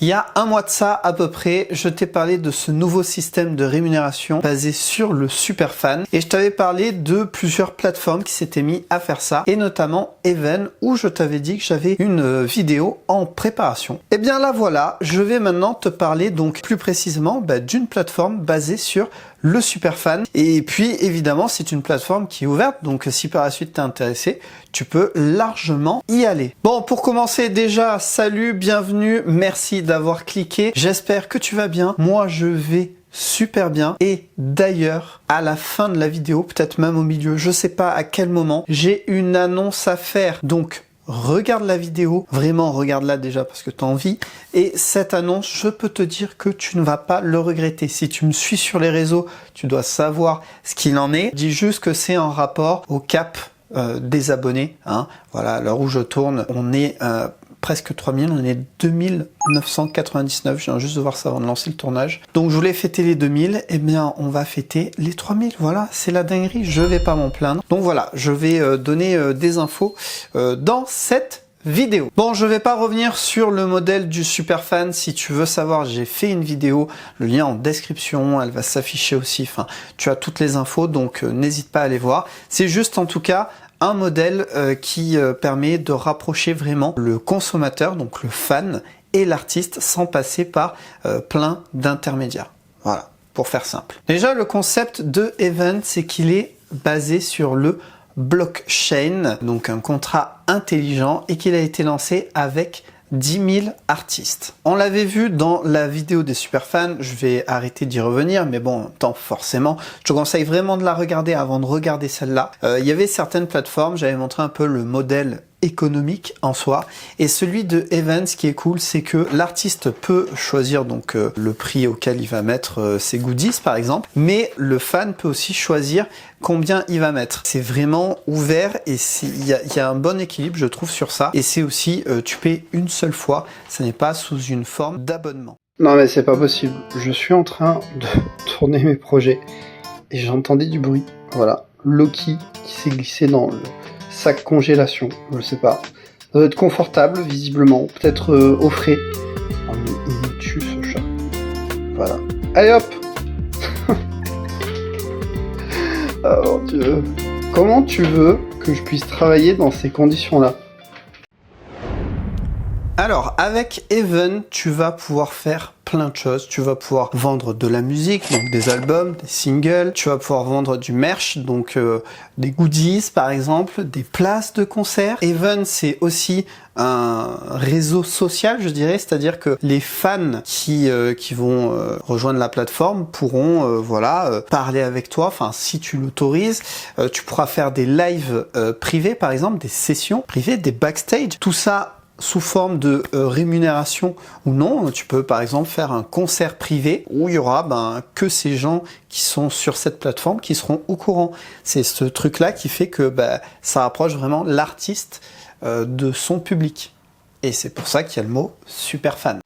Il y a un mois de ça à peu près, je t'ai parlé de ce nouveau système de rémunération basé sur le Superfan et je t'avais parlé de plusieurs plateformes qui s'étaient mis à faire ça et notamment Even où je t'avais dit que j'avais une vidéo en préparation. Et bien là voilà, je vais maintenant te parler donc plus précisément d'une plateforme basée sur le Superfan. Et puis évidemment c'est une plateforme qui est ouverte, donc si par la suite t'es intéressé, tu peux largement y aller. Bon, pour commencer déjà, salut, bienvenue, merci d'avoir cliqué. J'espère que tu vas bien. Moi je vais super bien. Et d'ailleurs, à la fin de la vidéo, peut-être même au milieu, je sais pas à quel moment, j'ai une annonce à faire. Donc regarde la vidéo, vraiment regarde-la déjà parce que tu as envie. Et cette annonce, je peux te dire que tu ne vas pas le regretter. Si tu me suis sur les réseaux, tu dois savoir ce qu'il en est. Je dis juste que c'est en rapport au cap des abonnés. Hein. Voilà, à l'heure où je tourne, on est presque 3000, on est 2999. Je viens juste de voir ça avant de lancer le tournage. Donc je voulais fêter les 2000, et bien on va fêter les 3000. Voilà, c'est la dinguerie, je vais pas m'en plaindre. Donc voilà, je vais donner des infos dans cette vidéo. Bon, je vais pas revenir sur le modèle du Superfan. Si tu veux savoir, j'ai fait une vidéo, le lien en description, elle va s'afficher aussi. Enfin, tu as toutes les infos, donc n'hésite pas à aller voir. C'est juste en tout cas un modèle qui permet de rapprocher vraiment le consommateur, donc le fan, et l'artiste sans passer par plein d'intermédiaires. Voilà, pour faire simple. Déjà, le concept de Even, c'est qu'il est basé sur le blockchain, donc un contrat intelligent, et qu'il a été lancé avec 10 000 artistes. On l'avait vu dans la vidéo des Superfans, je vais arrêter d'y revenir, mais bon, tant forcément, je te conseille vraiment de la regarder avant de regarder celle-là. Il y avait certaines plateformes, j'avais montré un peu le modèle économique en soi, et celui de Even, ce qui est cool, c'est que l'artiste peut choisir donc le prix auquel il va mettre ses goodies par exemple, mais le fan peut aussi choisir combien il va mettre. C'est vraiment ouvert et il y a un bon équilibre je trouve sur ça, et c'est aussi tu payes une seule fois, ça n'est pas sous une forme d'abonnement. Non mais c'est pas possible, je suis en train de tourner mes projets et j'entendais du bruit, voilà, Loki qui s'est glissé dans le sac congélation, je sais pas. Ça doit être confortable, visiblement, peut-être au frais. Oh, mais il me tue ce chat. Voilà. Allez hop. Oh mon Dieu. Comment tu veux que je puisse travailler dans ces conditions-là? Alors, avec Even, tu vas pouvoir faire plein de choses. Tu vas pouvoir vendre de la musique, donc des albums, des singles. Tu vas pouvoir vendre du merch, donc des goodies par exemple, des places de concert. Even, c'est aussi un réseau social, je dirais, c'est-à-dire que les fans qui vont rejoindre la plateforme pourront parler avec toi. Enfin, si tu l'autorises, tu pourras faire des lives privés, par exemple, des sessions privées, des backstage. Tout ça sous forme de rémunération ou non. Tu peux par exemple faire un concert privé où il y aura que ces gens qui sont sur cette plateforme qui seront au courant. C'est ce truc là qui fait que ça rapproche vraiment l'artiste de son public, et c'est pour ça qu'il y a le mot Superfan.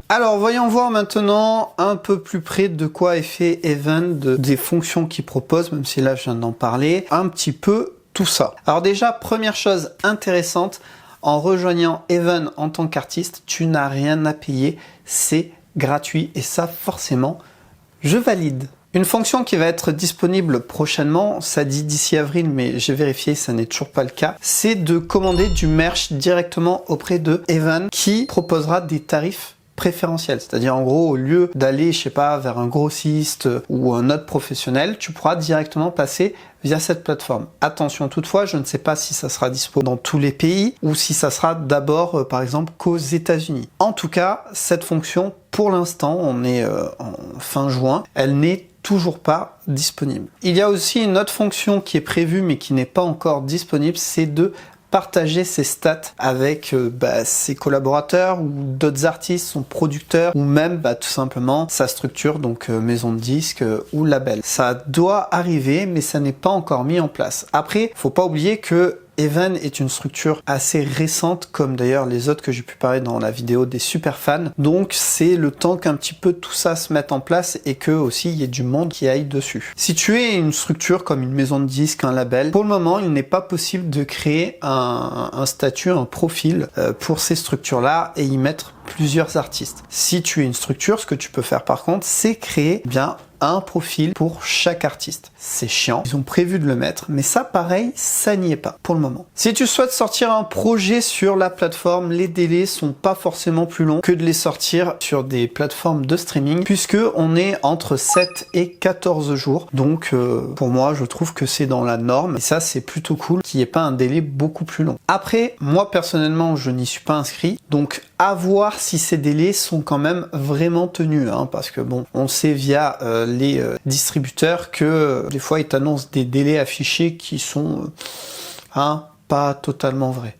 Alors voyons voir maintenant un peu plus près de quoi est fait Even, des fonctions qu'il propose, même si là je viens d'en parler un petit peu. Tout ça. Alors déjà, première chose intéressante, en rejoignant Even en tant qu'artiste, tu n'as rien à payer, c'est gratuit, et ça forcément, je valide. Une fonction qui va être disponible prochainement, ça dit d'ici avril, mais j'ai vérifié, ça n'est toujours pas le cas, c'est de commander du merch directement auprès de Even, qui proposera des tarifs préférentiel, c'est-à-dire en gros au lieu d'aller je sais pas vers un grossiste ou un autre professionnel, tu pourras directement passer via cette plateforme. Attention toutefois, je ne sais pas si ça sera dispo dans tous les pays ou si ça sera d'abord par exemple qu'aux États-Unis. En tout cas, cette fonction pour l'instant, on est en fin juin, elle n'est toujours pas disponible. Il y a aussi une autre fonction qui est prévue mais qui n'est pas encore disponible, c'est de partager ses stats avec ses collaborateurs ou d'autres artistes, son producteur, ou même tout simplement sa structure, donc maison de disques ou label. Ça doit arriver, mais ça n'est pas encore mis en place. Après, faut pas oublier que Even est une structure assez récente, comme d'ailleurs les autres que j'ai pu parler dans la vidéo des super fans. Donc c'est le temps qu'un petit peu tout ça se mette en place et que aussi il y ait du monde qui aille dessus. Si tu es une structure comme une maison de disques, un label, pour le moment il n'est pas possible de créer un statut, un profil pour ces structures-là et y mettre plusieurs artistes. Si tu es une structure, ce que tu peux faire par contre, c'est créer bien un profil pour chaque artiste. C'est chiant, ils ont prévu de le mettre, mais ça pareil, ça n'y est pas pour le moment. Si tu souhaites sortir un projet sur la plateforme, les délais sont pas forcément plus longs que de les sortir sur des plateformes de streaming, puisque on est entre 7 et 14 jours. Donc pour moi, je trouve que c'est dans la norme, et ça c'est plutôt cool qu'il n'y ait pas un délai beaucoup plus long. Après, moi personnellement, je n'y suis pas inscrit, donc à voir si ces délais sont quand même vraiment tenus, hein, parce que bon, on sait via les distributeurs que des fois ils t'annoncent des délais affichés qui sont pas totalement vrais.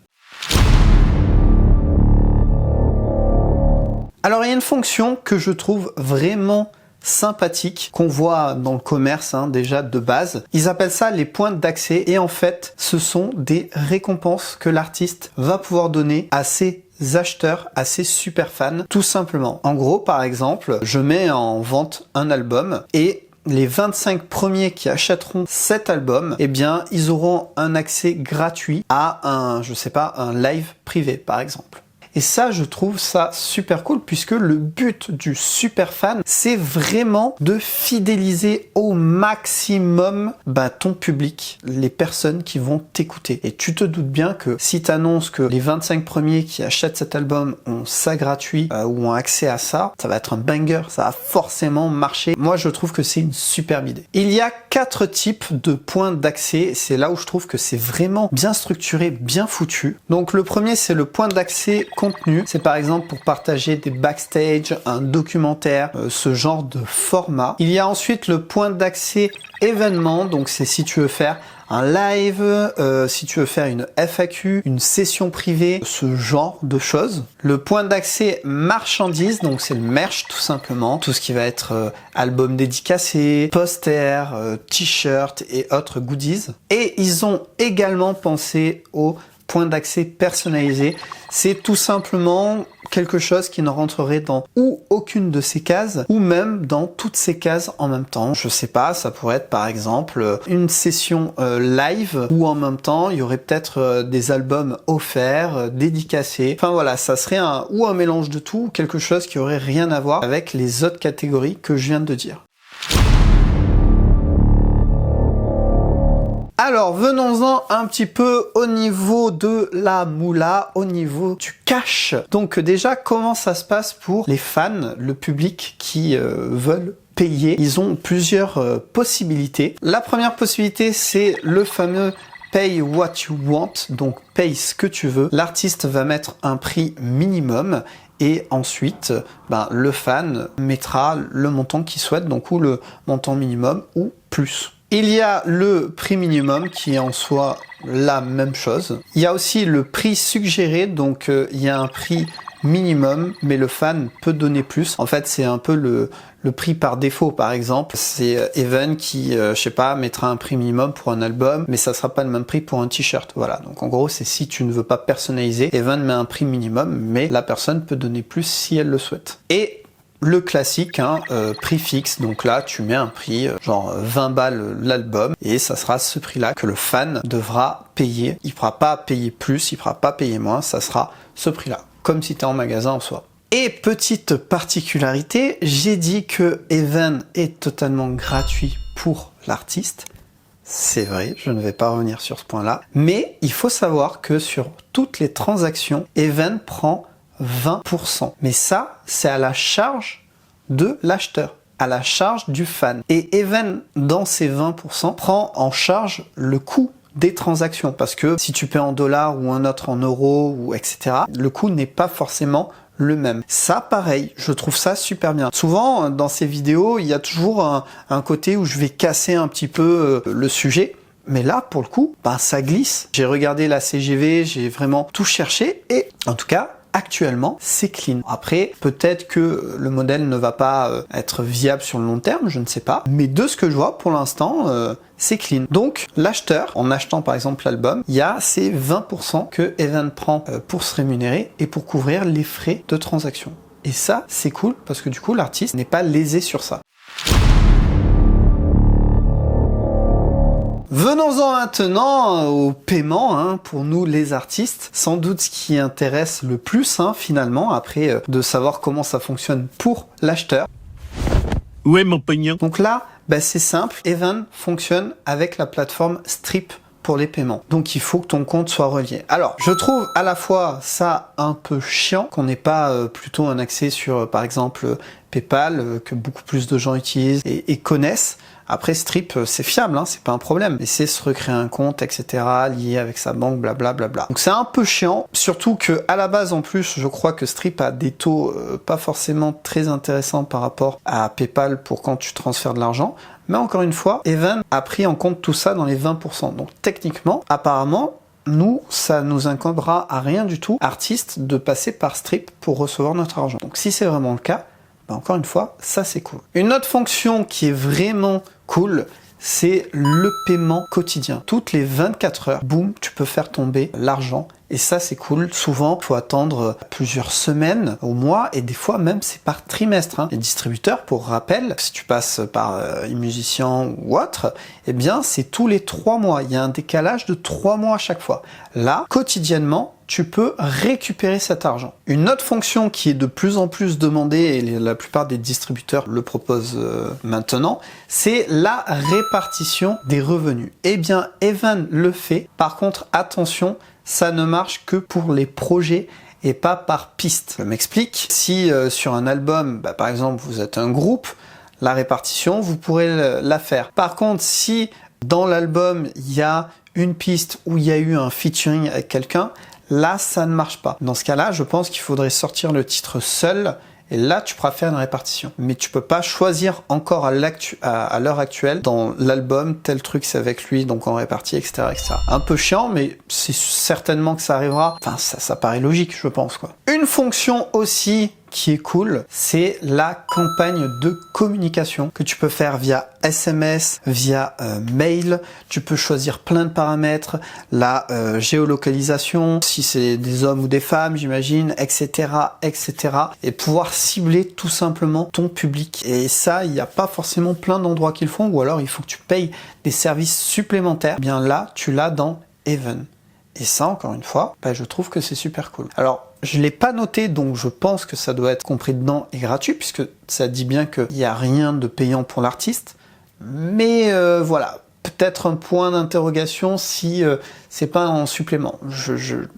Alors il y a une fonction que je trouve vraiment sympathique qu'on voit dans le commerce déjà de base. Ils appellent ça les points d'accès et en fait ce sont des récompenses que l'artiste va pouvoir donner à ses acheteurs, à ses super fans, tout simplement. En gros, par exemple, je mets en vente un album et les 25 premiers qui achèteront cet album, eh bien, ils auront un accès gratuit à un live privé, par exemple. Et ça, je trouve ça super cool puisque le but du super fan, c'est vraiment de fidéliser au maximum ton public, les personnes qui vont t'écouter. Et tu te doutes bien que si tu annonces que les 25 premiers qui achètent cet album ont ça gratuit ou ont accès à ça, ça va être un banger, ça va forcément marcher. Moi, je trouve que c'est une superbe idée. Il y a 4 types de points d'accès. C'est là où je trouve que c'est vraiment bien structuré, bien foutu. Donc le premier, c'est le point d'accès contenu. C'est par exemple pour partager des backstage, un documentaire, ce genre de format. Il y a ensuite le point d'accès événement. Donc c'est si tu veux faire un live, si tu veux faire une FAQ, une session privée, ce genre de choses. Le point d'accès marchandises, donc c'est le merch tout simplement, tout ce qui va être album dédicacé, poster, t-shirt et autres goodies. Et ils ont également pensé au point d'accès personnalisé. C'est tout simplement quelque chose qui ne rentrerait dans ou aucune de ces cases ou même dans toutes ces cases en même temps. Je sais pas, ça pourrait être par exemple une session live où en même temps il y aurait peut-être des albums offerts, dédicacés. Enfin voilà, ça serait un mélange de tout, quelque chose qui aurait rien à voir avec les autres catégories que je viens de dire. Alors, venons-en un petit peu au niveau de la moula, au niveau du cash. Donc déjà, comment ça se passe pour les fans, le public qui veulent payer? Ils ont plusieurs possibilités. La première possibilité, c'est le fameux Pay what you want, donc paye ce que tu veux. L'artiste va mettre un prix minimum et ensuite le fan mettra le montant qu'il souhaite, donc ou le montant minimum ou plus. Il y a le prix minimum qui est en soi la même chose. Il y a aussi le prix suggéré, donc il y a un prix minimum, mais le fan peut donner plus. En fait, c'est un peu le prix par défaut, par exemple. C'est Even qui, mettra un prix minimum pour un album, mais ça sera pas le même prix pour un t-shirt. Voilà. Donc en gros, c'est si tu ne veux pas personnaliser, Even met un prix minimum, mais la personne peut donner plus si elle le souhaite. Et le classique, prix fixe, donc là tu mets un prix genre 20 balles l'album et ça sera ce prix-là que le fan devra payer. Il ne pourra pas payer plus, il ne pourra pas payer moins, ça sera ce prix-là, comme si tu es en magasin en soi. Et petite particularité, j'ai dit que Even est totalement gratuit pour l'artiste. C'est vrai, je ne vais pas revenir sur ce point-là, mais il faut savoir que sur toutes les transactions, Even prend 20%. Mais ça, c'est à la charge de l'acheteur, à la charge du fan. Et Even, dans ces 20%, prend en charge le coût des transactions. Parce que si tu paies en dollars ou un autre en euros, ou etc., le coût n'est pas forcément le même. Ça, pareil, je trouve ça super bien. Souvent, dans ces vidéos, il y a toujours un côté où je vais casser un petit peu le sujet. Mais là, pour le coup, ça glisse. J'ai regardé la CGV, j'ai vraiment tout cherché et en tout cas, actuellement, c'est clean. Après, peut-être que le modèle ne va pas être viable sur le long terme, je ne sais pas. Mais de ce que je vois, pour l'instant, c'est clean. Donc, l'acheteur, en achetant par exemple l'album, il y a ces 20% que Even prend pour se rémunérer et pour couvrir les frais de transaction. Et ça, c'est cool, parce que du coup, l'artiste n'est pas lésé sur ça. Venons-en maintenant au paiement, pour nous les artistes. Sans doute ce qui intéresse le plus finalement, après de savoir comment ça fonctionne pour l'acheteur. Où est mon pognon? Donc là, c'est simple, Even fonctionne avec la plateforme Stripe pour les paiements. Donc il faut que ton compte soit relié. Alors, je trouve à la fois ça un peu chiant, qu'on n'ait pas plutôt un accès sur, par exemple, PayPal, que beaucoup plus de gens utilisent et connaissent. Après, Stripe, c'est fiable, c'est pas un problème. Mais c'est se recréer un compte, etc., lié avec sa banque, blablabla. Donc c'est un peu chiant, surtout que à la base, en plus, je crois que Stripe a des taux pas forcément très intéressants par rapport à PayPal pour quand tu transfères de l'argent. Mais encore une fois, Even a pris en compte tout ça dans les 20%. Donc techniquement, apparemment, nous, ça nous incombera à rien du tout, artistes, de passer par Stripe pour recevoir notre argent. Donc si c'est vraiment le cas, encore une fois, ça c'est cool. Une autre fonction qui est vraiment cool, c'est le paiement quotidien. Toutes les 24 heures, boum, tu peux faire tomber l'argent. Et ça, c'est cool. Souvent, il faut attendre plusieurs semaines au mois et des fois même c'est par trimestre. Les distributeurs, pour rappel, si tu passes par musicien ou autre, eh bien, c'est tous les 3 mois. Il y a un décalage de 3 mois à chaque fois. Là, quotidiennement, tu peux récupérer cet argent. Une autre fonction qui est de plus en plus demandée, et la plupart des distributeurs le proposent maintenant, c'est la répartition des revenus. Eh bien, Even le fait. Par contre, attention, ça ne marche que pour les projets et pas par piste. Je m'explique. Si sur un album, par exemple, vous êtes un groupe, la répartition, vous pourrez la faire. Par contre, si dans l'album, il y a une piste où il y a eu un featuring avec quelqu'un, là, ça ne marche pas. Dans ce cas-là, je pense qu'il faudrait sortir le titre seul. Et là, tu pourras faire une répartition. Mais tu peux pas choisir encore à l'heure actuelle, dans l'album, tel truc c'est avec lui, donc on répartit, etc., etc. Un peu chiant, mais c'est certainement que ça arrivera. Enfin, ça paraît logique, je pense, quoi. Une fonction aussi qui est cool, c'est la campagne de communication que tu peux faire via SMS, via mail. Tu peux choisir plein de paramètres, la géolocalisation, si c'est des hommes ou des femmes, j'imagine, etc., etc. Et pouvoir cibler tout simplement ton public. Et ça, il n'y a pas forcément plein d'endroits qui le font, ou alors il faut que tu payes des services supplémentaires. Eh bien là, tu l'as dans Even. Et ça, encore une fois, je trouve que c'est super cool. Alors, je ne l'ai pas noté, donc je pense que ça doit être compris dedans et gratuit, puisque ça dit bien qu'il n'y a rien de payant pour l'artiste. Mais voilà, peut-être un point d'interrogation si c'est pas en supplément.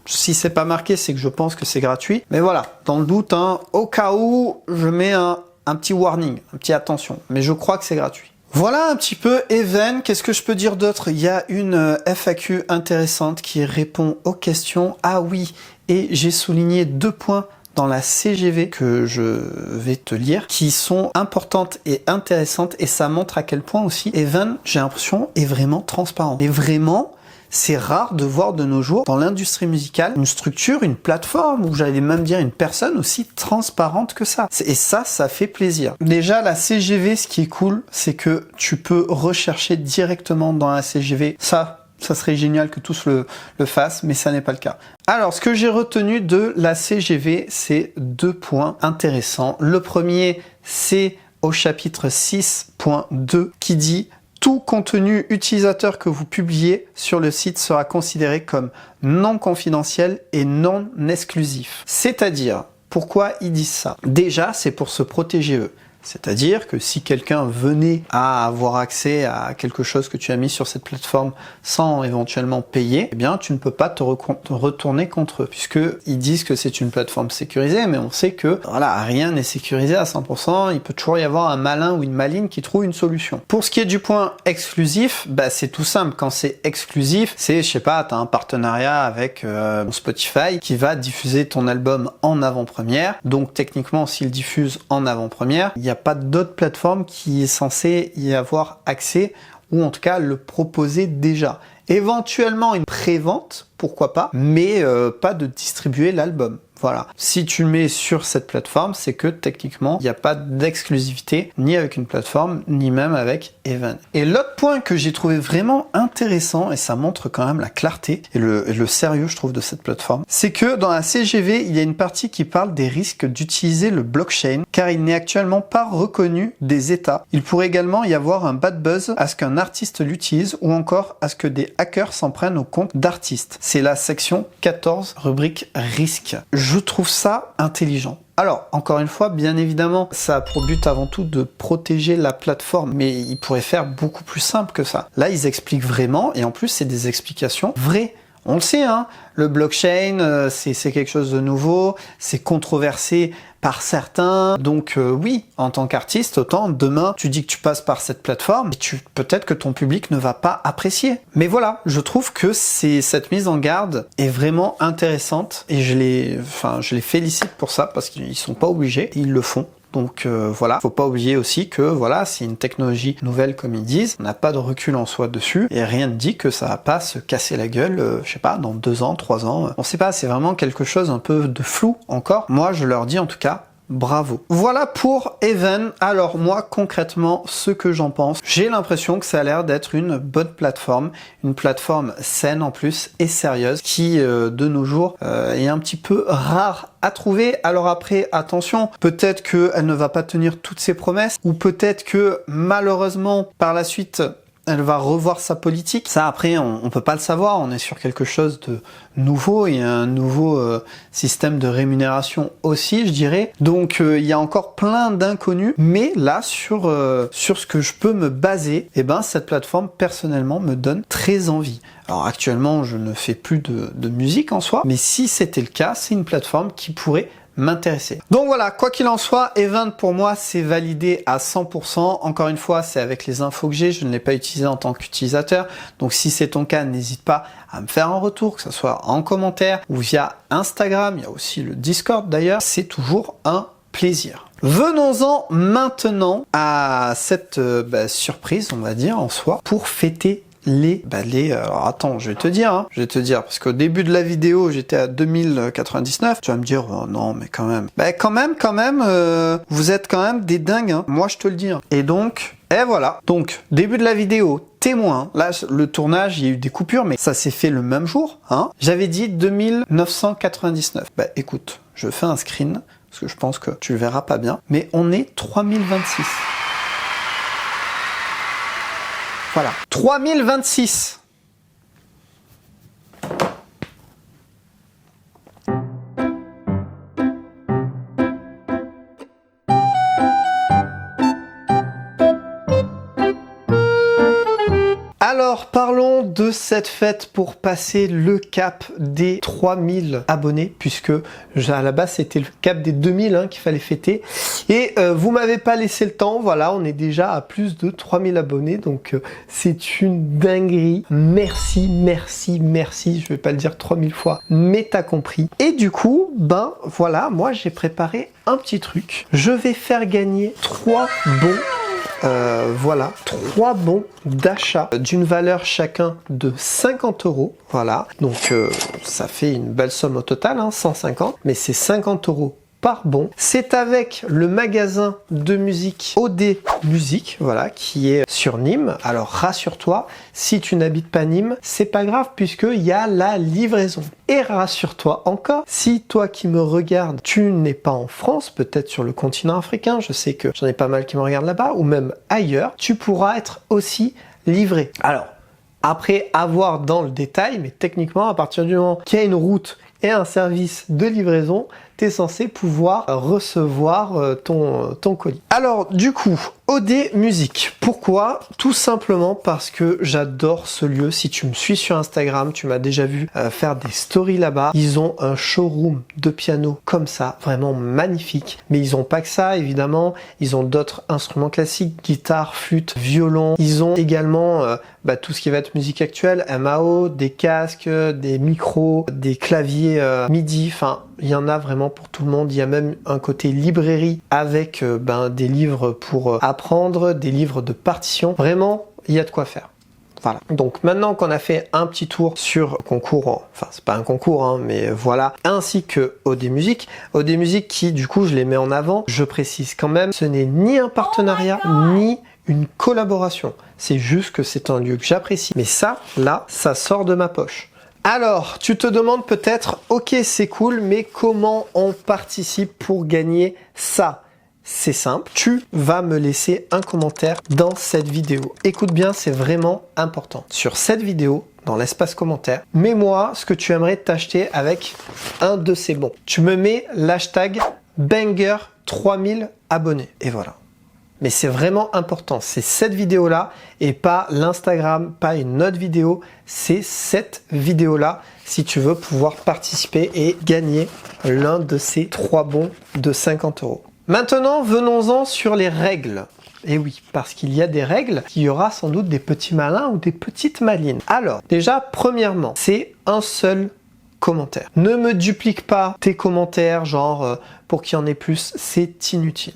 Si c'est pas marqué, c'est que je pense que c'est gratuit. Mais voilà, dans le doute, au cas où, je mets un petit warning, un petit attention. Mais je crois que c'est gratuit. Voilà un petit peu Even. Qu'est-ce que je peux dire d'autre? Il y a une FAQ intéressante qui répond aux questions. Ah oui, et j'ai souligné 2 points dans la CGV que je vais te lire, qui sont importantes et intéressantes, et ça montre à quel point aussi Even, j'ai l'impression, est vraiment transparent. Et vraiment, c'est rare de voir de nos jours dans l'industrie musicale une structure, une plateforme, ou j'allais même dire une personne aussi transparente que ça. Et ça fait plaisir. Déjà, la CGV, ce qui est cool, c'est que tu peux rechercher directement dans la CGV. Ça serait génial que tous le fassent, mais ça n'est pas le cas. Alors, ce que j'ai retenu de la CGV, c'est 2 points intéressants. Le premier, c'est au chapitre 6.2 qui dit: tout contenu utilisateur que vous publiez sur le site sera considéré comme non confidentiel et non exclusif. C'est-à-dire, pourquoi ils disent ça? Déjà, c'est pour se protéger eux. C'est-à-dire que si quelqu'un venait à avoir accès à quelque chose que tu as mis sur cette plateforme sans éventuellement payer, eh bien tu ne peux pas te retourner contre eux, puisqu'ils disent que c'est une plateforme sécurisée, mais on sait que voilà, rien n'est sécurisé à 100%, il peut toujours y avoir un malin ou une maline qui trouve une solution. Pour ce qui est du point exclusif, c'est tout simple. Quand c'est exclusif, c'est, je sais pas, tu as un partenariat avec Spotify qui va diffuser ton album en avant-première, donc techniquement s'il diffuse en avant-première, il n'y a pas d'autre plateforme qui est censée y avoir accès, ou en tout cas le proposer déjà. Éventuellement une pré-vente pourquoi pas, mais pas de distribuer l'album. Voilà. Si tu le mets sur cette plateforme, c'est que techniquement, il n'y a pas d'exclusivité, ni avec une plateforme, ni même avec Even. Et l'autre point que j'ai trouvé vraiment intéressant, et ça montre quand même la clarté et le sérieux, je trouve, de cette plateforme, c'est que dans la CGV, il y a une partie qui parle des risques d'utiliser le blockchain, car il n'est actuellement pas reconnu des États. Il pourrait également y avoir un bad buzz à ce qu'un artiste l'utilise, ou encore à ce que des hackers s'en prennent au compte d'artistes. C'est la section 14, rubrique risque. Je trouve ça intelligent. Alors, encore une fois, bien évidemment, ça a pour but avant tout de protéger la plateforme, mais ils pourraient faire beaucoup plus simple que ça. Là, ils expliquent vraiment, et en plus, c'est des explications vraies. On le sait, hein, le blockchain, c'est quelque chose de nouveau, c'est controversé par certains, donc oui, en tant qu'artiste, autant demain, tu dis que tu passes par cette plateforme, et peut-être que ton public ne va pas apprécier. Mais voilà, je trouve que cette mise en garde est vraiment intéressante, et je les félicite pour ça, parce qu'ils sont pas obligés, ils le font. Donc voilà, faut pas oublier aussi que voilà, c'est une technologie nouvelle comme ils disent, on n'a pas de recul en soi dessus, et rien ne dit que ça va pas se casser la gueule, je sais pas, dans 2 ans, 3 ans, on sait pas, c'est vraiment quelque chose un peu de flou encore. Moi je leur dis en tout cas, bravo. Voilà pour Even. Alors moi concrètement, ce que j'en pense, j'ai l'impression que ça a l'air d'être une bonne plateforme, une plateforme saine en plus et sérieuse, qui de nos jours est un petit peu rare à trouver. Alors après, attention, peut-être qu'elle ne va pas tenir toutes ses promesses, ou peut-être que malheureusement par la suite elle va revoir sa politique. Ça après, on peut pas le savoir, on est sur quelque chose de nouveau, et un nouveau système de rémunération aussi, je dirais. Donc il y a encore plein d'inconnus, mais là sur ce que je peux me baser, eh ben cette plateforme personnellement me donne très envie. Alors actuellement, je ne fais plus de musique en soi, mais si c'était le cas, c'est une plateforme qui pourrait m'intéresser. Donc voilà, quoi qu'il en soit, Even pour moi c'est validé à 100%. Encore une fois, c'est avec les infos que j'ai, je ne l'ai pas utilisé en tant qu'utilisateur. Donc si c'est ton cas, n'hésite pas à me faire un retour, que ce soit en commentaire ou via Instagram. Il y a aussi le Discord d'ailleurs. C'est toujours un plaisir. Venons-en maintenant à cette surprise, on va dire en soi, pour fêter alors attends, je vais te dire, parce qu'au début de la vidéo, j'étais à 2099, tu vas me dire, oh non, mais quand même. Quand même, vous êtes quand même des dingues, hein. Moi je te le dis. Hein. Et donc, voilà. Donc, début de la vidéo, témoin. Là, le tournage, il y a eu des coupures, mais ça s'est fait le même jour, hein. J'avais dit 2999. Écoute, je fais un screen, parce que je pense que tu le verras pas bien, mais on est 3026. Voilà, 3026. Alors, parlons de cette fête pour passer le cap des 3000 abonnés, puisque à la base c'était le cap des 2000 qu'il fallait fêter. Et vous m'avez pas laissé le temps, voilà, on est déjà à plus de 3000 abonnés, donc c'est une dinguerie. Merci, merci, merci, je vais pas le dire 3000 fois, mais t'as compris. Et du coup, voilà, moi j'ai préparé un petit truc. Je vais faire gagner 3 bons. Voilà, 3 bons d'achat d'une valeur chacun de 50 €. Voilà, donc ça fait une belle somme au total, 150, mais c'est 50 € par bon. C'est avec le magasin de musique OD Musique, voilà, qui est sur Nîmes. Alors rassure-toi, si tu n'habites pas Nîmes, c'est pas grave puisqu'il y a la livraison. Et rassure-toi encore, si toi qui me regardes, tu n'es pas en France, peut-être sur le continent africain, je sais que j'en ai pas mal qui me regardent là-bas, ou même ailleurs, tu pourras être aussi livré. Alors, après avoir dans le détail, mais techniquement, à partir du moment qu'il y a une route et un service de livraison, tu es censé pouvoir recevoir ton colis. Alors du coup, OD Musique. Pourquoi? Tout simplement parce que j'adore ce lieu. Si tu me suis sur Instagram, tu m'as déjà vu faire des stories là-bas. Ils ont un showroom de piano comme ça, vraiment magnifique. Mais ils ont pas que ça, évidemment. Ils ont d'autres instruments classiques, guitare, flûte, violon. Ils ont également tout ce qui va être musique actuelle, MAO, des casques, des micros, des claviers MIDI. Enfin, il y en a vraiment pour tout le monde. Il y a même un côté librairie avec des livres pour apprendre, des livres de partition. Vraiment, il y a de quoi faire. Voilà. Donc maintenant qu'on a fait un petit tour sur concours, enfin c'est pas un concours, hein, mais voilà, ainsi que OD Music. OD Music qui du coup je les mets en avant, je précise quand même, ce n'est ni un partenariat, ni une collaboration. C'est juste que c'est un lieu que j'apprécie. Mais ça, là, ça sort de ma poche. Alors, tu te demandes peut-être, ok c'est cool, mais comment on participe pour gagner ça ? C'est simple, tu vas me laisser un commentaire dans cette vidéo. Écoute bien, c'est vraiment important. Sur cette vidéo, dans l'espace commentaire, mets-moi ce que tu aimerais t'acheter avec un de ces bons. Tu me mets l'hashtag banger 3000 abonnés. Et voilà. Mais c'est vraiment important, c'est cette vidéo-là et pas l'Instagram, pas une autre vidéo, c'est cette vidéo-là si tu veux pouvoir participer et gagner l'un de ces 3 bons de 50 €. Maintenant, venons-en sur les règles. Et oui, parce qu'il y a des règles, il y aura sans doute des petits malins ou des petites malines. Alors, déjà, premièrement, c'est un seul commentaire. Ne me duplique pas tes commentaires, genre pour qu'il y en ait plus, c'est inutile.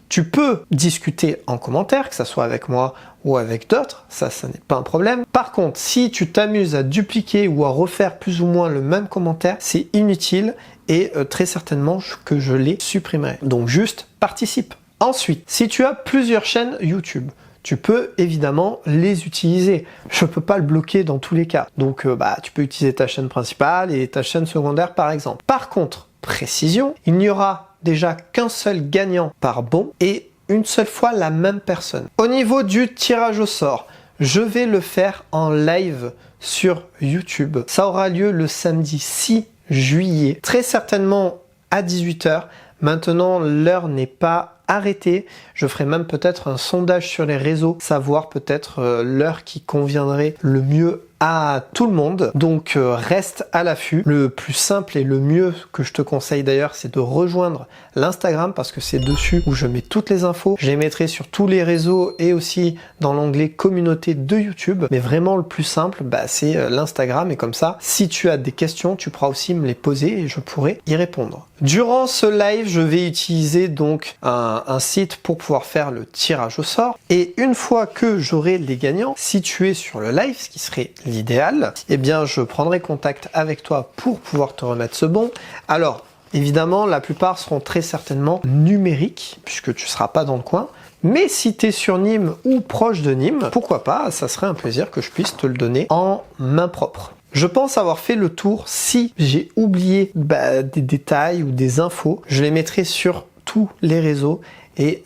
Tu peux discuter en commentaire, que ce soit avec moi ou avec d'autres, ça n'est pas un problème. Par contre, si tu t'amuses à dupliquer ou à refaire plus ou moins le même commentaire, c'est inutile et très certainement que je les supprimerai. Donc juste participe. Ensuite, si tu as plusieurs chaînes YouTube, tu peux évidemment les utiliser. Je ne peux pas le bloquer dans tous les cas. Donc tu peux utiliser ta chaîne principale et ta chaîne secondaire par exemple. Par contre, précision, il n'y aura déjà qu'un seul gagnant par bon et une seule fois la même personne. Au niveau du tirage au sort, je vais le faire en live sur YouTube. Ça aura lieu le samedi 6 juillet, très certainement à 18 h. Maintenant, l'heure n'est pas arrêtée. Je ferai même peut-être un sondage sur les réseaux, savoir peut-être l'heure qui conviendrait le mieux à tout le monde. Donc reste à l'affût. Le plus simple et le mieux que je te conseille d'ailleurs, c'est de rejoindre l'Instagram parce que c'est dessus où je mets toutes les infos. Je les mettrai sur tous les réseaux et aussi dans l'onglet communauté de YouTube. Mais vraiment le plus simple, c'est l'Instagram et comme ça, si tu as des questions, tu pourras aussi me les poser et je pourrai y répondre. Durant ce live, je vais utiliser donc un site pour pouvoir faire le tirage au sort. Et une fois que j'aurai les gagnants, si tu es sur le live, ce qui serait l'idéal, eh bien je prendrai contact avec toi pour pouvoir te remettre ce bon. Alors, évidemment, la plupart seront très certainement numériques, puisque tu ne seras pas dans le coin. Mais si tu es sur Nîmes ou proche de Nîmes, pourquoi pas, ça serait un plaisir que je puisse te le donner en main propre. Je pense avoir fait le tour. Si j'ai oublié des détails ou des infos, je les mettrai sur tous les réseaux et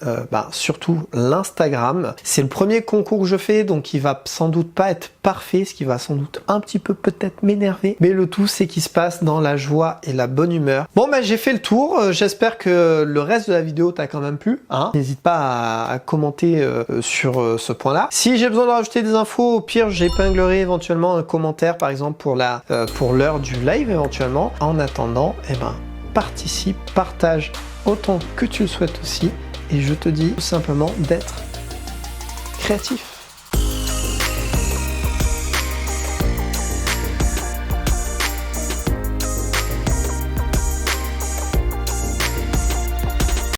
surtout l'Instagram. C'est le premier concours que je fais, donc il va sans doute pas être parfait, ce qui va sans doute un petit peu peut-être m'énerver, mais le tout c'est qu'il se passe dans la joie et la bonne humeur. Bon j'ai fait le tour, j'espère que le reste de la vidéo t'a quand même plu, hein. N'hésite pas à commenter sur ce point là. Si j'ai besoin de rajouter des infos, au pire j'épinglerai éventuellement un commentaire par exemple pour l'heure du live éventuellement. En attendant, participe, partage autant que tu le souhaites aussi. Et je te dis tout simplement d'être créatif.